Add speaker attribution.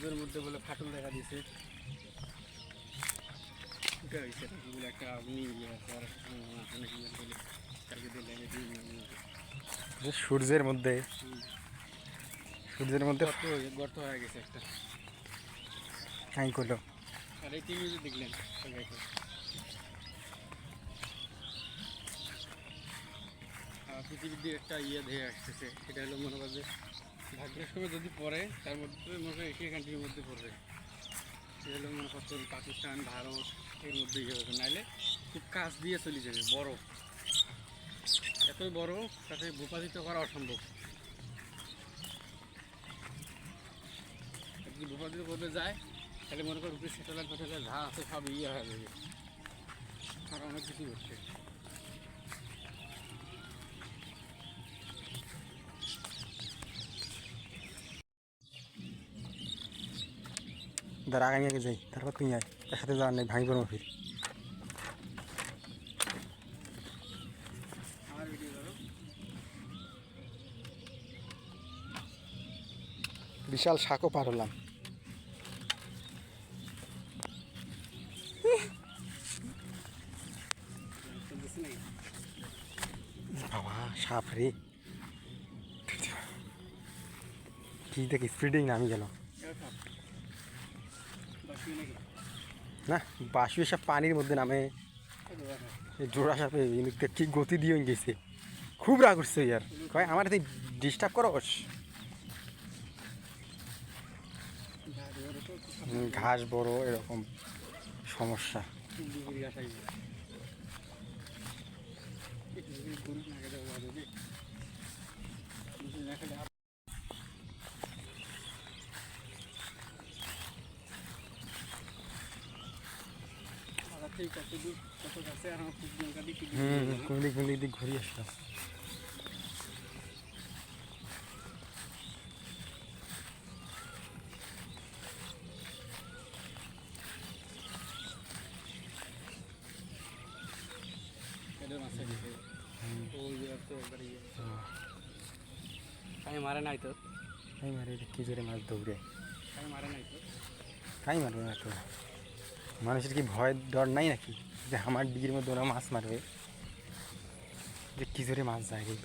Speaker 1: সূর্যের মধ্যে বলে ফাটল দেখা দিয়েছে। এটা হয়েছে এগুলো একটা
Speaker 2: সূর্যের মধ্যে
Speaker 1: গর্ত হয়ে গেছে একটা।
Speaker 2: হাই করলো
Speaker 1: আর এই টিভি দেখলেন পৃথিবীর দিয়ে একটা ধেয়ে আসতেছে। এটা হলো মনে করছে ভাগ্যের সময় যদি পড়ে তার মধ্যে মনে হয় এশিয়া কান্ট্রির মধ্যে পড়বে। এটা হলো মনে করছেন পাকিস্তান, ভারত এর মধ্যে ইয়ে হবে, নাহলে খুব কাছ দিয়ে চলে যাবে। বড় এতই বড় তাতে ভূপাতিত করা অসম্ভব। যদি ভূপাতিত করতে যায় তাহলে মনে করেন উপরে স্যাটেলাইট যা আছে সব ইয়ে হয়ে যাবে। আর অনেক কিছু হচ্ছে।
Speaker 2: দাঁড়া আগে যাই, তারপর তুই আয়, একসাথে যাওয়ার নেই, ভাঙি পড়বো ফির। বিশাল শাকও পার হলাম। বাবা সাপ রে, কি দেখি স্পিডেই নামি গেল। না বাসু এসব পানির মধ্যে নামে, জোড়া সাপে কি গতি দিয়ে গেছে। খুব রাগ উঠছে ইয়ার, কয় আমার তুই ডিস্টার্ব করস। ঘাস বড় এরকম সমস্যা। কোন দিক ঘুরিয়ে আসলাম।
Speaker 1: আমি মারে নাই তো,
Speaker 2: তাই মারে কি জোরে মাছ দৌড়ে।
Speaker 1: আমি মারে নাই তো,
Speaker 2: তাই মারবে না তো, মানুষের কি ভয় ডর নাই নাকি যে আমার ডিগির মধ্যে ওরা মাছ মারবে, যে কি জোরে মাছ যায় রে।